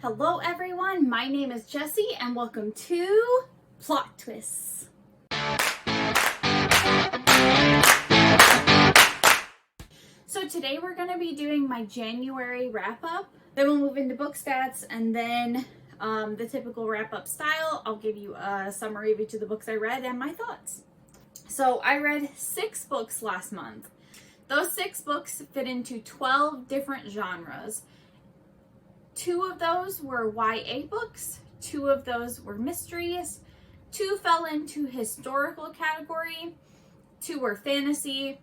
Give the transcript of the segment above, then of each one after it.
Hello everyone, my name is Jessie and welcome to Plot Twists. So today we're going to be doing my January wrap-up, then we'll move into book stats, and then the typical wrap-up style, I'll give you a summary of each of the books I read and my thoughts. So I read 6 books last month. Those 6 books fit into 12 different genres. 2 of those were YA books, 2 of those were mysteries, 2 fell into historical category, 2 were fantasy,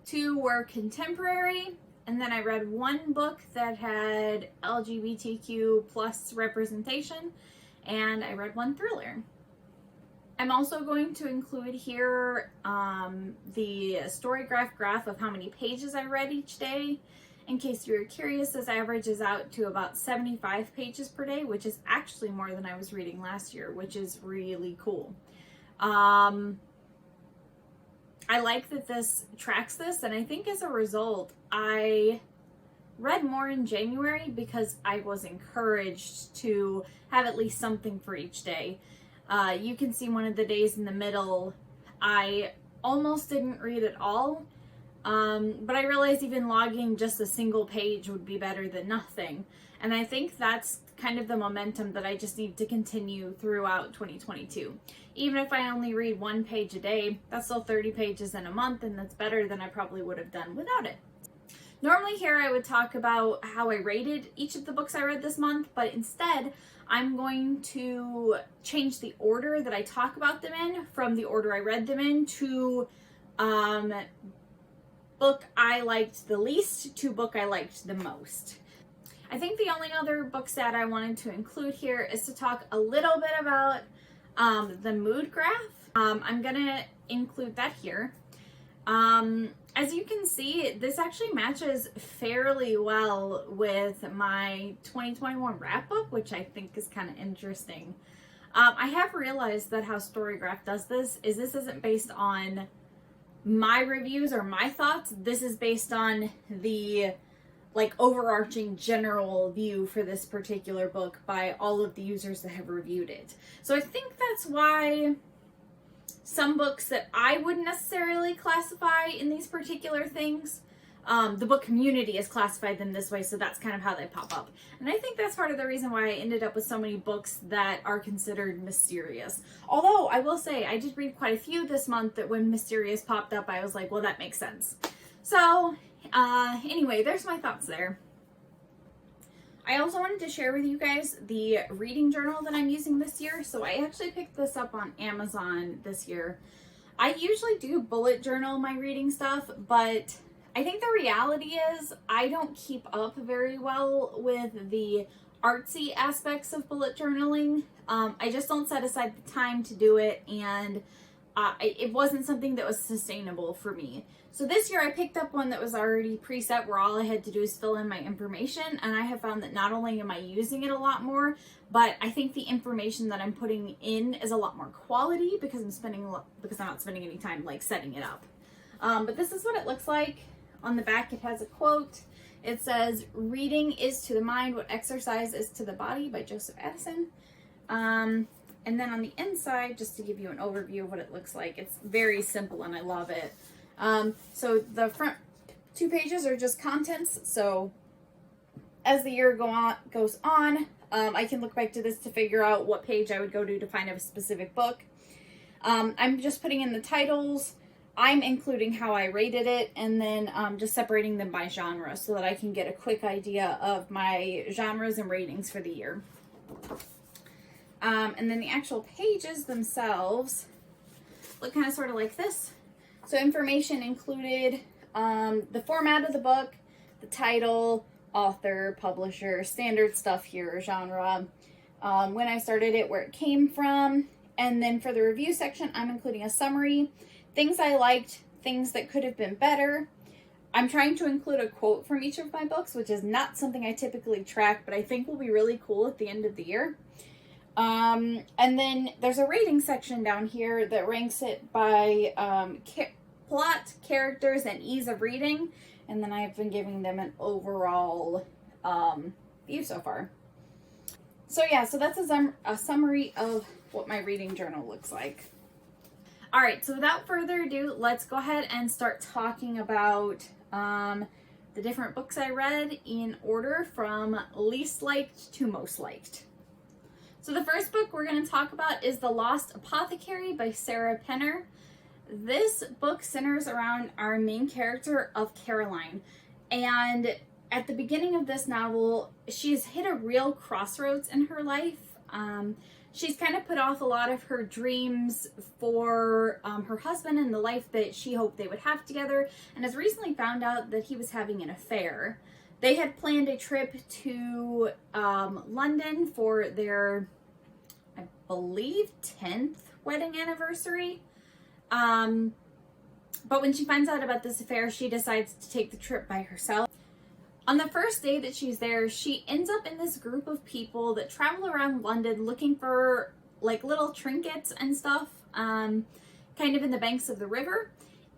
2 were contemporary, and then I read 1 book that had LGBTQ plus representation, and I read 1 thriller. I'm also going to include here the StoryGraph graph of how many pages I read each day. In case you're curious, this averages out to about 75 pages per day, which is actually more than I was reading last year, which is really cool. I like that this tracks this, and I think as a result, I read more in January because I was encouraged to have at least something for each day. You can see one of the days in the middle, I almost didn't read at all. But I realized even logging just a single page would be better than nothing. And I think that's kind of the momentum that I just need to continue throughout 2022. Even if I only read 1 page a day, that's still 30 pages in a month, and that's better than I probably would have done without it. Normally here I would talk about how I rated each of the books I read this month, but instead I'm going to change the order that I talk about them in from the order I read them in to book I liked the least to book I liked the most. I think the only other book stat I wanted to include here is to talk a little bit about the mood graph. I'm gonna include that here. As you can see, this actually matches fairly well with my 2021 wrap-up, which I think is kind of interesting. I have realized that how StoryGraph does this isn't based on my reviews or my thoughts. This is based on the overarching general view for this particular book by all of the users that have reviewed it. So I think that's why some books that I wouldn't necessarily classify in these particular things, the book community has classified them this way, so that's kind of how they pop up. And I think that's part of the reason why I ended up with so many books that are considered mysterious. Although, I will say, I did read quite a few this month that when mysterious popped up, I was like, well, that makes sense. So, anyway, there's my thoughts there. I also wanted to share with you guys the reading journal that I'm using this year. So I actually picked this up on Amazon this year. I usually do bullet journal my reading stuff, but I think the reality is I don't keep up very well with the artsy aspects of bullet journaling. I just don't set aside the time to do it, and it wasn't something that was sustainable for me. So this year I picked up one that was already preset where all I had to do is fill in my information, and I have found that not only am I using it a lot more, but I think the information that I'm putting in is a lot more quality because I'm not spending any time setting it up. But this is what it looks like. On the back, it has a quote. It says, "Reading is to the mind what exercise is to the body," by Joseph Addison. And then on the inside, just to give you an overview of what it looks like, it's very simple and I love it. So the front 2 pages are just contents. So as the year goes on, I can look back to this to figure out what page I would go to find a specific book. I'm just putting in the titles. I'm including how I rated it, and then just separating them by genre so that I can get a quick idea of my genres and ratings for the year. And then the actual pages themselves look kind of sort of like this. So information included the format of the book, the title, author, publisher, standard stuff here, genre, when I started it, where it came from, and then for the review section, I'm including a summary. Things I liked, things that could have been better. I'm trying to include a quote from each of my books, which is not something I typically track, but I think will be really cool at the end of the year. And then there's a rating section down here that ranks it by plot, characters, and ease of reading. And then I've been giving them an overall view so far. So yeah, so that's a summary of what my reading journal looks like. All right, so without further ado, let's go ahead and start talking about the different books I read in order from least liked to most liked. So the first book we're going to talk about is The Lost Apothecary by Sarah Penner. This book centers around our main character of Caroline, and at the beginning of this novel, she's hit a real crossroads in her life. She's kind of put off a lot of her dreams for her husband and the life that she hoped they would have together, and has recently found out that he was having an affair. They had planned a trip to London for their, I believe, 10th wedding anniversary. But when she finds out about this affair, she decides to take the trip by herself. On the first day that she's there, she ends up in this group of people that travel around London looking for like little trinkets and stuff, kind of in the banks of the river.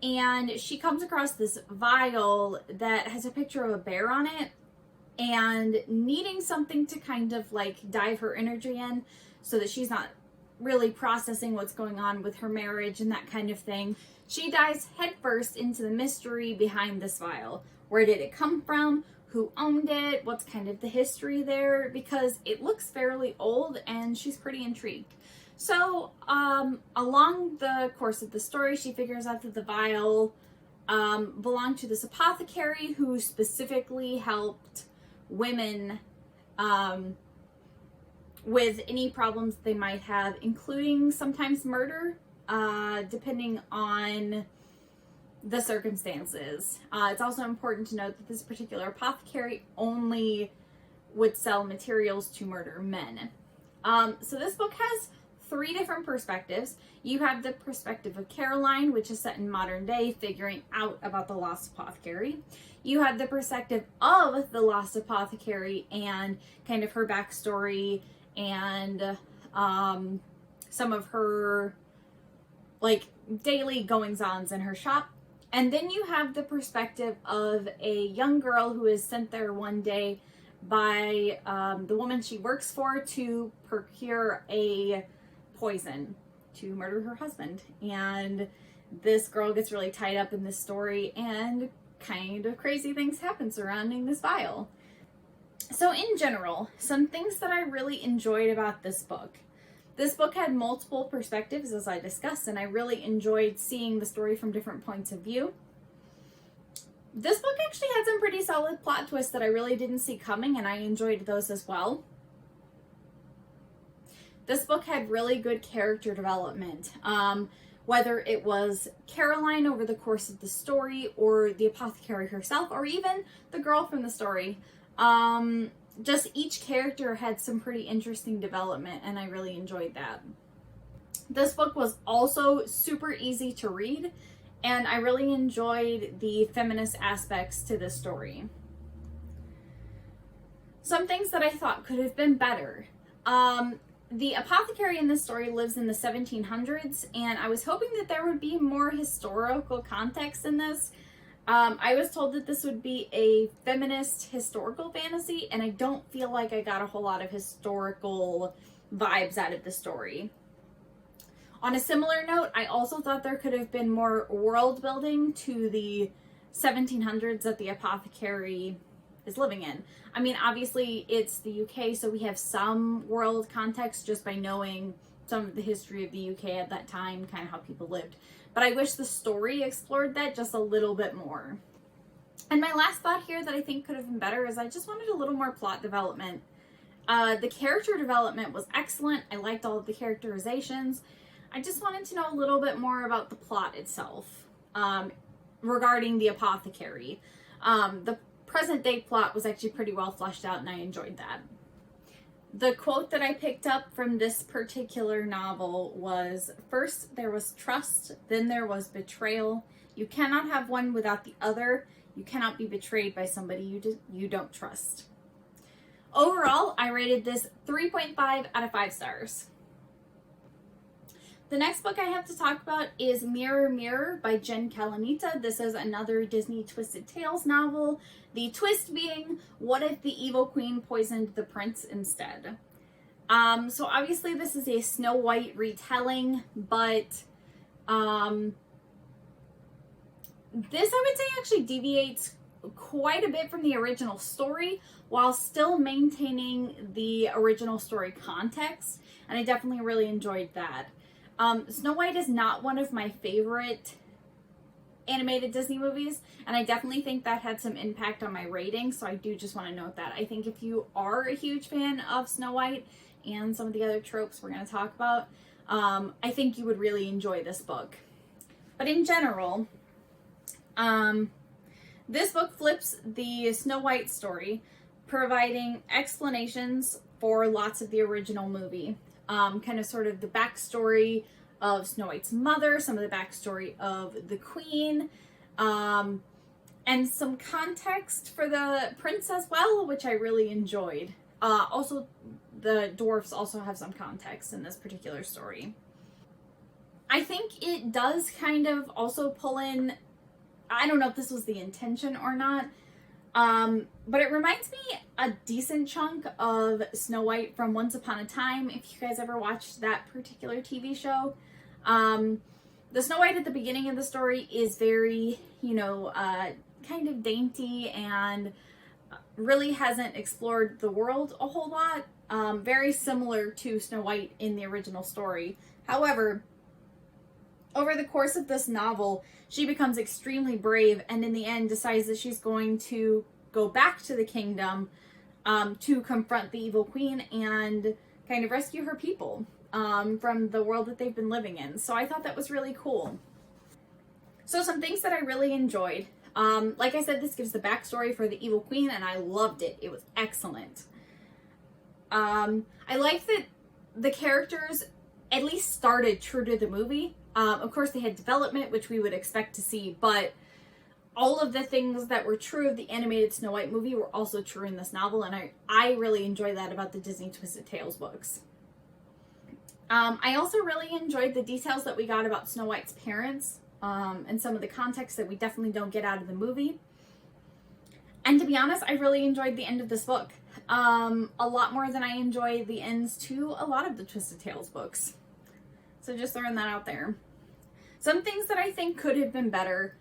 And she comes across this vial that has a picture of a bear on it, and needing something to kind of like dive her energy in so that she's not really processing what's going on with her marriage and that kind of thing, she dives headfirst into the mystery behind this vial. Where did it come from? Who owned it? What's kind of the history there? Because it looks fairly old and she's pretty intrigued. So along the course of the story, she figures out that the vial belonged to this apothecary who specifically helped women with any problems they might have, including sometimes murder, depending on the circumstances. It's also important to note that this particular apothecary only would sell materials to murder men. So this book has 3 different perspectives. You have the perspective of Caroline, which is set in modern day, figuring out about the Lost Apothecary. You have the perspective of the Lost Apothecary and kind of her backstory and some of her like daily goings-ons in her shop. And then you have the perspective of a young girl who is sent there one day by the woman she works for to procure a poison to murder her husband. And this girl gets really tied up in this story, and kind of crazy things happen surrounding this vial. So in general, some things that I really enjoyed about this book. This book had multiple perspectives, as I discussed, and I really enjoyed seeing the story from different points of view. This book actually had some pretty solid plot twists that I really didn't see coming, and I enjoyed those as well. This book had really good character development, whether it was Caroline over the course of the story, or the apothecary herself, or even the girl from the story. Just each character had some pretty interesting development, and I really enjoyed that. This book was also super easy to read, and I really enjoyed the feminist aspects to this story. Some things that I thought could have been better. The apothecary in this story lives in the 1700s, and I was hoping that there would be more historical context in this. I was told that this would be a feminist historical fantasy, and I don't feel like I got a whole lot of historical vibes out of the story. On a similar note, I also thought there could have been more world building to the 1700s that the apothecary is living in. I mean, obviously it's the UK, so we have some world context just by knowing some of the history of the UK at that time, kind of how people lived. But I wish the story explored that just a little bit more. And my last thought here that I think could have been better is I just wanted a little more plot development. The character development was excellent. I liked all of the characterizations. I just wanted to know a little bit more about the plot itself, regarding the apothecary. The present day plot was actually pretty well fleshed out, and I enjoyed that. The quote that I picked up from this particular novel was, "First there was trust, then there was betrayal. You cannot have one without the other. You cannot be betrayed by somebody you don't trust." Overall, I rated this 3.5 out of 5 stars. The next book I have to talk about is Mirror, Mirror by Jen Calonita. This is another Disney Twisted Tales novel. The twist being, what if the evil queen poisoned the prince instead? So obviously this is a Snow White retelling, but this I would say actually deviates quite a bit from the original story while still maintaining the original story context, and I definitely really enjoyed that. Snow White is not one of my favorite animated Disney movies, and I definitely think that had some impact on my rating, so I do just want to note that. I think if you are a huge fan of Snow White and some of the other tropes we're going to talk about, I think you would really enjoy this book. But in general, this book flips the Snow White story, providing explanations for lots of the original movie. Kind of sort of the backstory of Snow White's mother, some of the backstory of the queen, and some context for the prince as well, which I really enjoyed. Also, the dwarfs also have some context in this particular story. I think it does kind of also pull in, I don't know if this was the intention or not, but it reminds me a decent chunk of Snow White from Once Upon a Time, if you guys ever watched that particular TV show. The Snow White at the beginning of the story is very, kind of dainty and really hasn't explored the world a whole lot. Very similar to Snow White in the original story. However, over the course of this novel, she becomes extremely brave and in the end decides that she's going to go back to the kingdom to confront the evil queen and kind of rescue her people from the world that they've been living in. So I thought that was really cool. So some things that I really enjoyed. Like I said, this gives the backstory for the evil queen and I loved it. It was excellent. I like that the characters at least started true to the movie. Of course, they had development, which we would expect to see, but all of the things that were true of the animated Snow White movie were also true in this novel, and I really enjoy that about the Disney Twisted Tales books. I also really enjoyed the details that we got about Snow White's parents, and some of the context that we definitely don't get out of the movie. And to be honest, I really enjoyed the end of this book. A lot more than I enjoy the ends to a lot of the Twisted Tales books. So just throwing that out there. Some things that I think could have been better.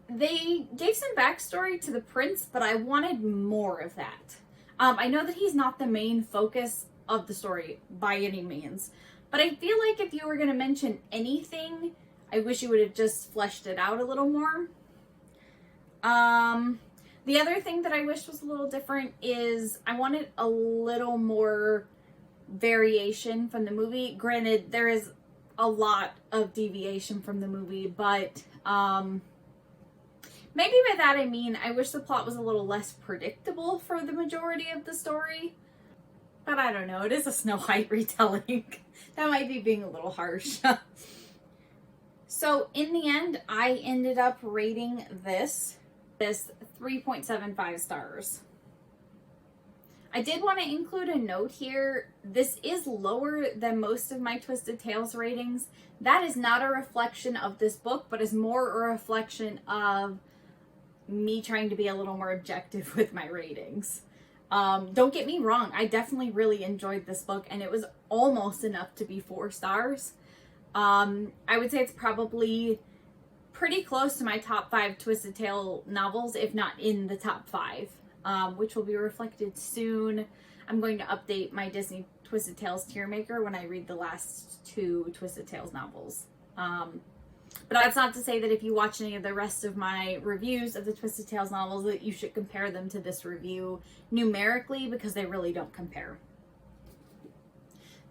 They gave some backstory to the prince, but I wanted more of that. I know that he's not the main focus of the story by any means, but I feel like if you were going to mention anything, I wish you would have just fleshed it out a little more. The other thing that I wish was a little different is I wanted a little more variation from the movie. Granted, there is a lot of deviation from the movie, but maybe by that I mean I wish the plot was a little less predictable for the majority of the story. But I don't know, it is a Snow White retelling. That might be being a little harsh. So in the end, I ended up rating this 3.75 stars. I did want to include a note here. This is lower than most of my Twisted Tales ratings. That is not a reflection of this book, but is more a reflection of me trying to be a little more objective with my ratings. Don't get me wrong, I definitely really enjoyed this book, and it was almost enough to be 4 stars. I would say it's probably pretty close to my top 5 Twisted Tale novels, if not in the top 5. Which will be reflected soon. I'm going to update my Disney Twisted Tales tier maker when I read the last 2 Twisted Tales novels. But that's not to say that if you watch any of the rest of my reviews of the Twisted Tales novels that you should compare them to this review numerically, because they really don't compare.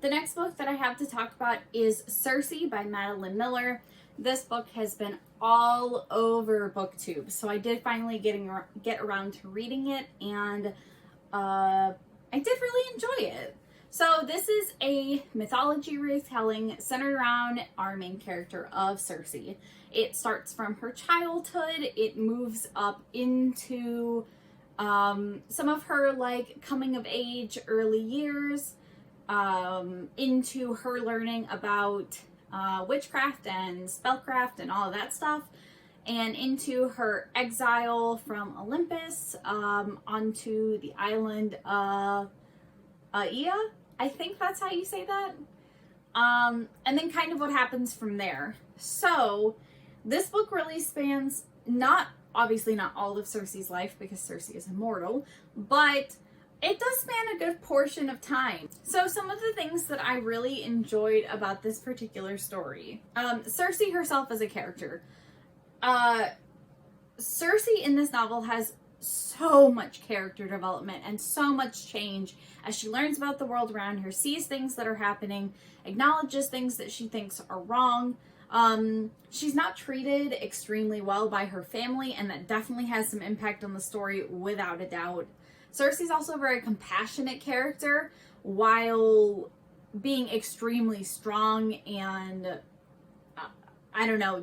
The next book that I have to talk about is Cersei by Madeline Miller. This book has been all over BookTube, so I did finally get around to reading it, and I did really enjoy it. So this is a mythology retelling centered around our main character of Cersei. It starts from her childhood, it moves up into some of her coming of age early years, into her learning about witchcraft and spellcraft and all of that stuff, and into her exile from Olympus onto the island of Aia. I think that's how you say that. And then kind of what happens from there. So this book really spans obviously not all of Cersei's life, because Cersei is immortal, but it does span a good portion of time. So some of the things that I really enjoyed about this particular story. Cersei herself as a character. Cersei in this novel has so much character development and so much change as she learns about the world around her, sees things that are happening, acknowledges things that she thinks are wrong. She's not treated extremely well by her family, and that definitely has some impact on the story without a doubt. Cersei's also a very compassionate character while being extremely strong, and I don't know,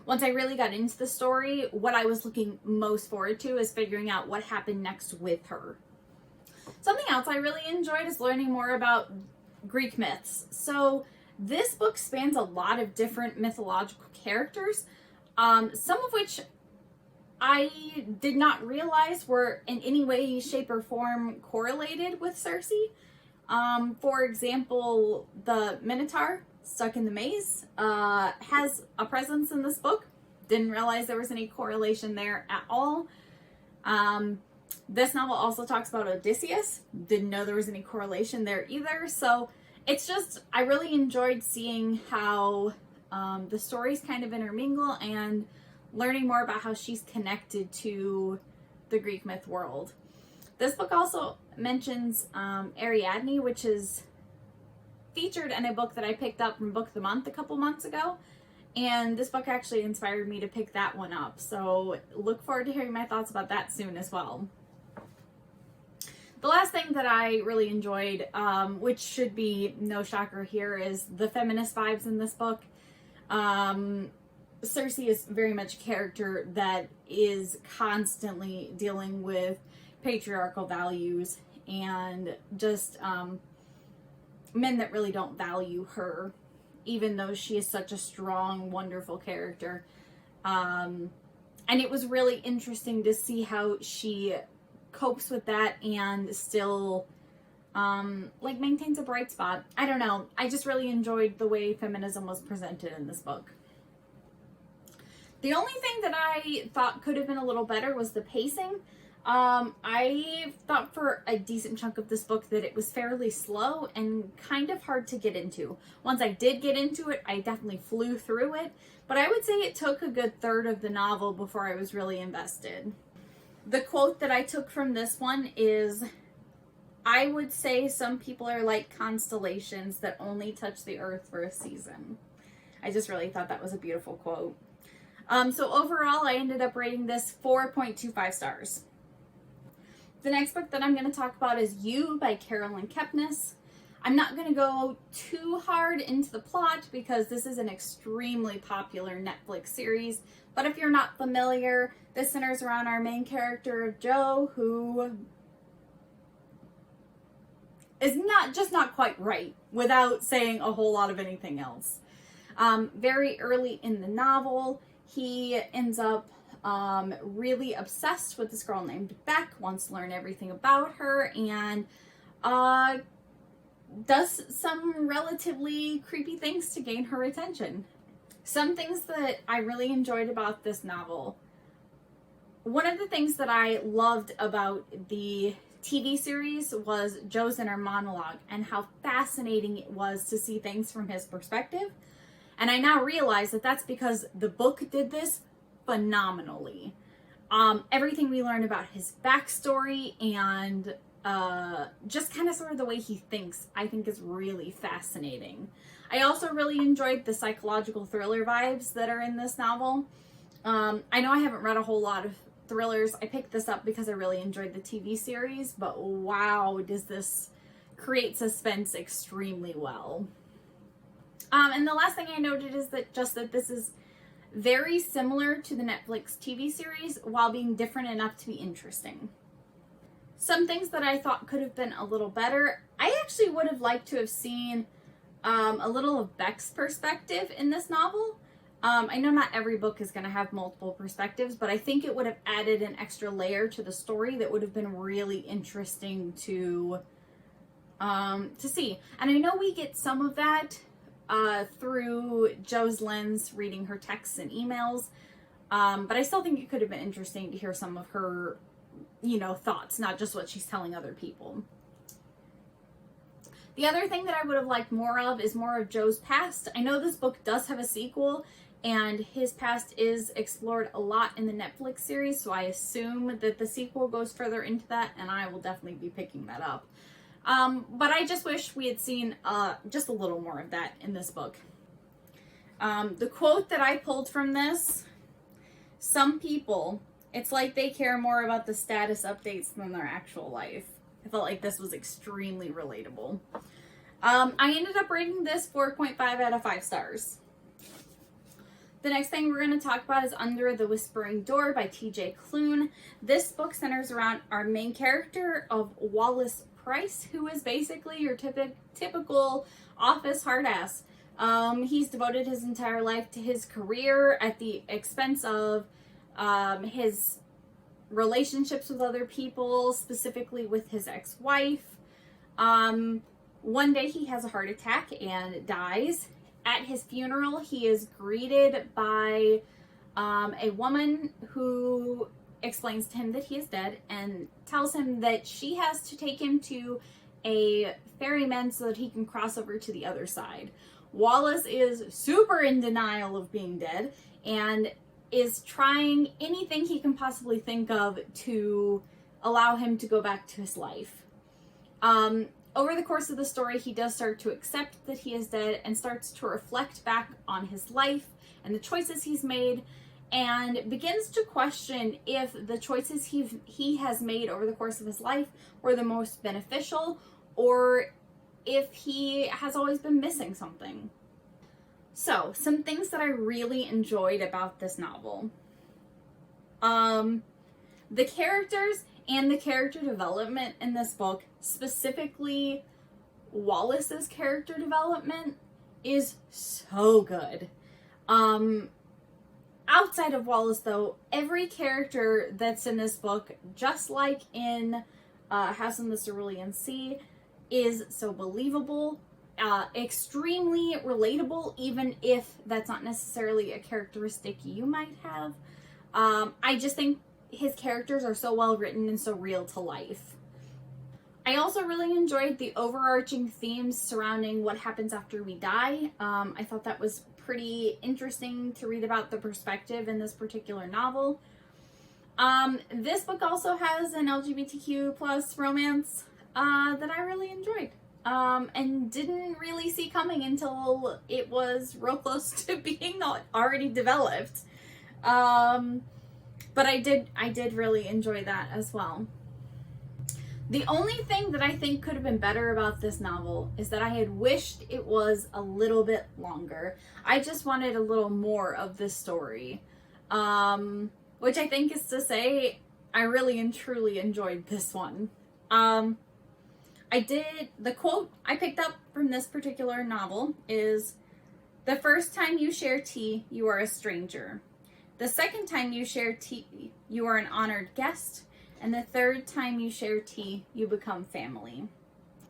Once I really got into the story, what I was looking most forward to is figuring out what happened next with her. Something else I really enjoyed is learning more about Greek myths. So this book spans a lot of different mythological characters, some of which I did not realize were in any way, shape, or form correlated with Cersei. For example, the Minotaur stuck in the maze has a presence in this book. Didn't realize there was any correlation there at all. This novel also talks about Odysseus. Didn't know there was any correlation there either. So it's just, I really enjoyed seeing how the stories kind of intermingle and learning more about how she's connected to the Greek myth world. This book also mentions Ariadne, which is featured in a book that I picked up from Book of the Month a couple months ago. And this book actually inspired me to pick that one up. So look forward to hearing my thoughts about that soon as well. The last thing that I really enjoyed, which should be no shocker here, is the feminist vibes in this book. Cersei is very much a character that is constantly dealing with patriarchal values and just men that really don't value her, even though she is such a strong, wonderful character. And it was really interesting to see how she copes with that and still maintains a bright spot. I don't know. I just really enjoyed the way feminism was presented in this book. The only thing that I thought could have been a little better was the pacing. I thought for a decent chunk of this book that it was fairly slow and kind of hard to get into. Once I did get into it, I definitely flew through it, but I would say it took a good third of the novel before I was really invested. The quote that I took from this one is, "I would say some people are like constellations that only touch the earth for a season." I just really thought that was a beautiful quote. So overall, I ended up rating this 4.25 stars. The next book that I'm going to talk about is You by Lynn Kepnes. I'm not going to go too hard into the plot because this is an extremely popular Netflix series. But if you're not familiar, this centers around our main character, Joe, who is not quite right without saying a whole lot of anything else. Very early in the novel, he ends up really obsessed with this girl named Beck, wants to learn everything about her, and does some relatively creepy things to gain her attention. Some things that I really enjoyed about this novel. One of the things that I loved about the TV series was Joe's inner monologue and how fascinating it was to see things from his perspective. And I now realize that that's because the book did this phenomenally. Everything we learn about his backstory and just kind of sort of the way he thinks, I think is really fascinating. I also really enjoyed the psychological thriller vibes that are in this novel. I know I haven't read a whole lot of thrillers. I picked this up because I really enjoyed the TV series, but wow, does this create suspense extremely well. And the last thing I noted is that this is very similar to the Netflix TV series while being different enough to be interesting. Some things that I thought could have been a little better. I actually would have liked to have seen a little of Beck's perspective in this novel. I know not every book is going to have multiple perspectives, but I think it would have added an extra layer to the story that would have been really interesting to see. And I know we get some of that through Jo's lens, reading her texts and emails, but I still think it could have been interesting to hear some of her, you know, thoughts, not just what she's telling other people. The other thing that I would have liked more of is more of Jo's past. I know this book does have a sequel, and his past is explored a lot in the Netflix series, so I assume that the sequel goes further into that, and I will definitely be picking that up. But I just wish we had seen just a little more of that in this book. The quote that I pulled from this: some people, it's like they care more about the status updates than their actual life. I felt like this was extremely relatable. I ended up rating this 4.5 out of 5 stars. The next thing we're going to talk about is Under the Whispering Door by T.J. Klune. This book centers around our main character of Wallace Price, who is basically your typical office hard ass. He's devoted his entire life to his career at the expense of his relationships with other people, specifically with his ex-wife. One day he has a heart attack and dies. At his funeral, he is greeted by a woman who explains to him that he is dead and tells him that she has to take him to a ferryman so that he can cross over to the other side. Wallace is super in denial of being dead and is trying anything he can possibly think of to allow him to go back to his life. Over the course of the story, he does start to accept that he is dead and starts to reflect back on his life and the choices he's made, and begins to question if the choices he has made over the course of his life were the most beneficial, or if he has always been missing something. So, some things that I really enjoyed about this novel. The characters and the character development in this book, specifically Wallace's character development, is so good. Outside of Wallace, though, every character that's in this book, just like in House in the Cerulean Sea, is so believable, extremely relatable, even if that's not necessarily a characteristic you might have. I just think his characters are so well written and so real to life. I also really enjoyed the overarching themes surrounding what happens after we die. I thought that was pretty interesting to read about the perspective in this particular novel. This book also has an LGBTQ plus romance that I really enjoyed. And didn't really see coming until it was real close to being already developed. But I did really enjoy that as well. The only thing that I think could have been better about this novel is that I had wished it was a little bit longer. I just wanted a little more of this story. Which I think is to say, I really and truly enjoyed this one. The quote I picked up from this particular novel is, "The first time you share tea, you are a stranger. The second time you share tea, you are an honored guest. And the third time you share tea, you become family."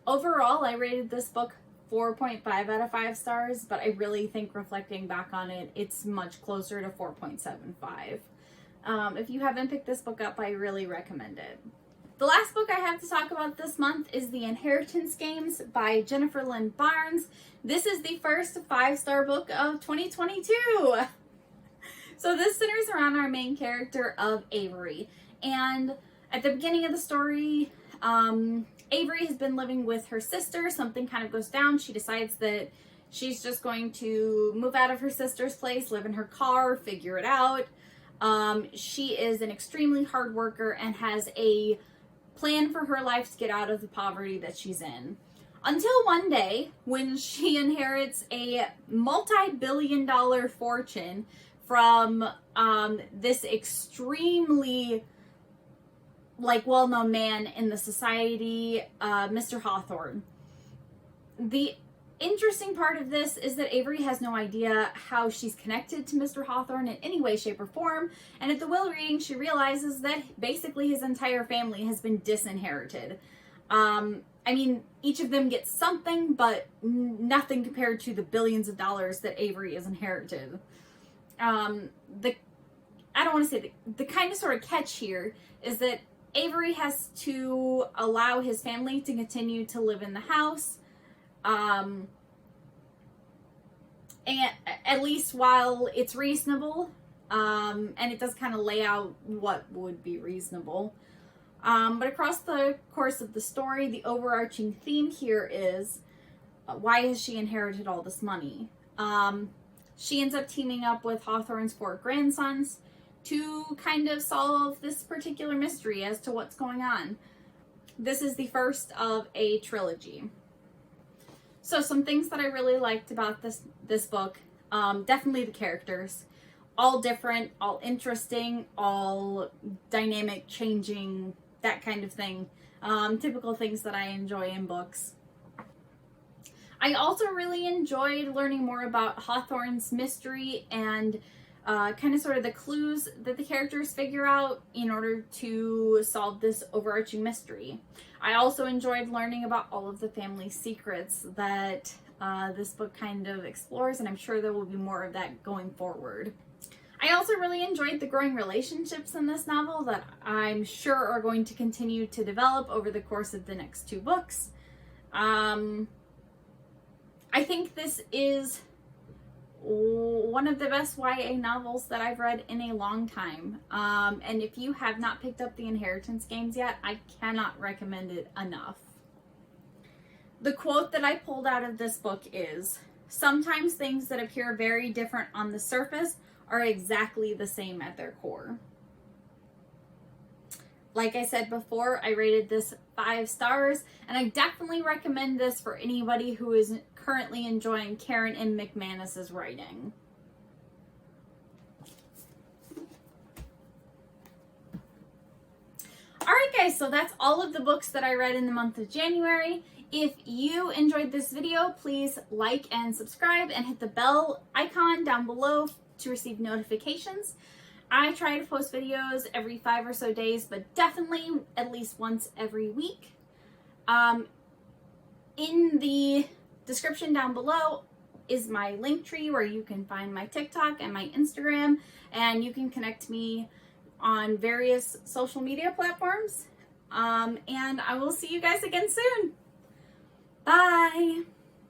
Overall, I rated this book 4.5 out of 5 stars, but I really think reflecting back on it, it's much closer to 4.75. If you haven't picked this book up, I really recommend it. The last book I have to talk about this month is The Inheritance Games by Jennifer Lynn Barnes. This is the first 5-star book of 2022. So this centers around our main character of Avery. And at the beginning of the story, Avery has been living with her sister. Something kind of goes down. She decides that she's just going to move out of her sister's place, live in her car, figure it out. She is an extremely hard worker and has a plan for her life to get out of the poverty that she's in. Until one day, when she inherits a multi-billion-dollar fortune from this extremely well-known man in the society, Mr. Hawthorne. The interesting part of this is that Avery has no idea how she's connected to Mr. Hawthorne in any way, shape, or form. And at the will reading, she realizes that basically his entire family has been disinherited. I mean, each of them gets something, but nothing compared to the billions of dollars that Avery has inherited. I don't want to say the kind of sort of catch here is that Avery has to allow his family to continue to live in the house, and at least while it's reasonable, and it does kind of lay out what would be reasonable. But across the course of the story, the overarching theme here is why has she inherited all this money? She ends up teaming up with Hawthorne's 4 grandsons to kind of solve this particular mystery as to what's going on. This is the first of a trilogy. So some things that I really liked about this book, definitely the characters. All different, all interesting, all dynamic, changing, that kind of thing. Typical things that I enjoy in books. I also really enjoyed learning more about Hawthorne's mystery and kind of sort of the clues that the characters figure out in order to solve this overarching mystery. I also enjoyed learning about all of the family secrets that this book kind of explores, and I'm sure there will be more of that going forward. I also really enjoyed the growing relationships in this novel that I'm sure are going to continue to develop over the course of the next 2 books. I think this is one of the best YA novels that I've read in a long time. And if you have not picked up the Inheritance games yet, I cannot recommend it enough. The quote that I pulled out of this book is, "Sometimes things that appear very different on the surface are exactly the same at their core." Like I said before, I rated this 5 stars, and I definitely recommend this for anybody who is currently enjoying Karen M. McManus's writing. Alright guys, so that's all of the books that I read in the month of January. If you enjoyed this video, please like and subscribe and hit the bell icon down below to receive notifications. I try to post videos every 5 or so days, but definitely at least once every week. In the description down below is my link tree where you can find my TikTok and my Instagram, and you can connect me on various social media platforms. And I will see you guys again soon. Bye!